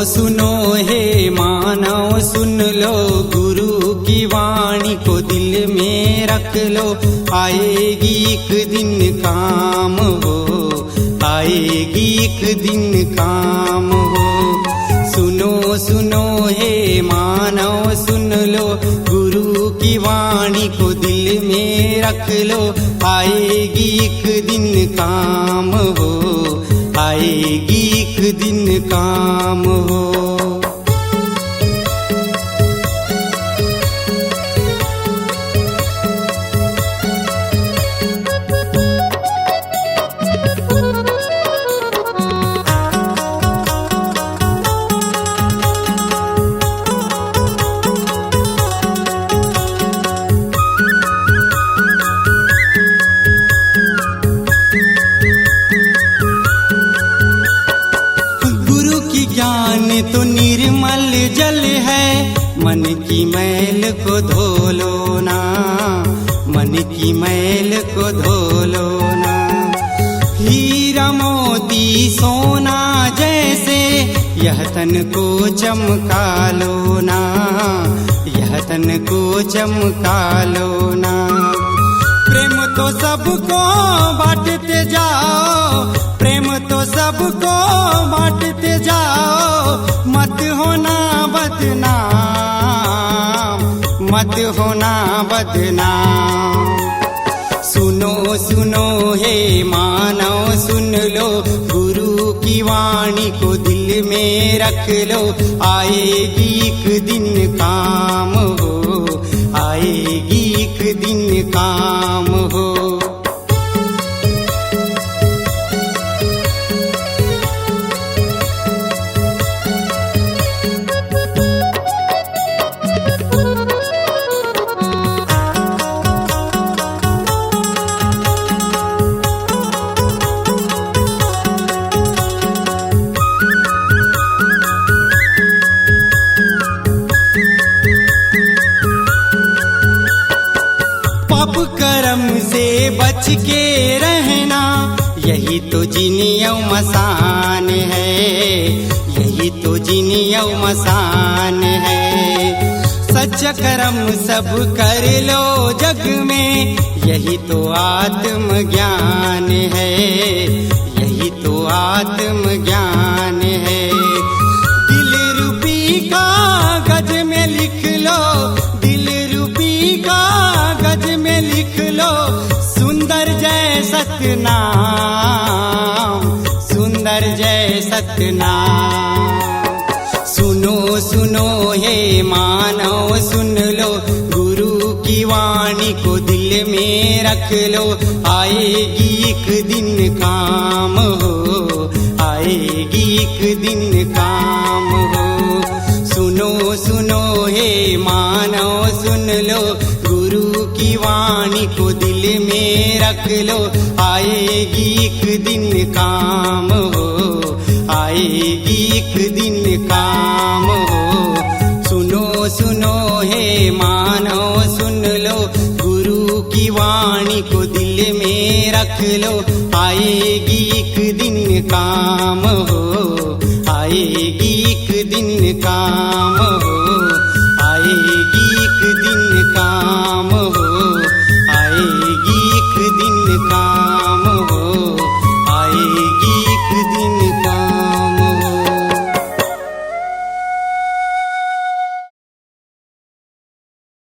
सुनो हे मानव सुन लो, गुरु की वाणी को दिल में रख लो। आएगी एक दिन काम हो, आएगी एक दिन काम हो। सुनो सुनो हे मानव सुन लो, गुरु की वाणी को दिल में रख लो। आएगी एक दिन काम हो, आएगी एक दिन काम हो। ज्ञान तो निर्मल जल है, मन की मैल को धो लो ना, मन की मैल को धो लो ना। हीरा मोती सोना जैसे यह तन को चमका लो ना, यह तन को चमका लो ना। प्रेम तो सबको बांटते जाओ, प्रेम तो सबको बांटते जाओ। मत होना बदनाम, मत होना बदनाम। सुनो सुनो हे मानव सुन लो, गुरु की वाणी को दिल में रख लो। आएगी एक दिन काम हो, आएगी एक दिन काम हो। पाप कर्म से बच के रहना, यही तो जिनियौ मसान है, यही तो जिनियौ मसान है। सच कर्म सब कर लो जग में, यही तो आत्म ज्ञान है, यही तो आत्म ज्ञान है। दिल रूपी कागज में लिख लो, दिल रूपी कागज में लिख लो। सुंदर जय सतनाम, सुंदर जय सतनाम। सुनो सुनो हे मानव सुन लो, गुरु की वाणी को दिल में रख लो। आएगी एक दिन काम हो, आएगी एक दिन काम हो। सुनो सुनो हे मानव सुन लो, गुरु की वाणी को दिल में रख लो। आएगी एक दिन काम हो, आएगी एक दिन काम हो। सुनो सुनो हे मानव सुन लो, गुरु की वाणी को दिल में रख लो। आएगी एक दिन काम हो, आएगी एक दिन काम हो।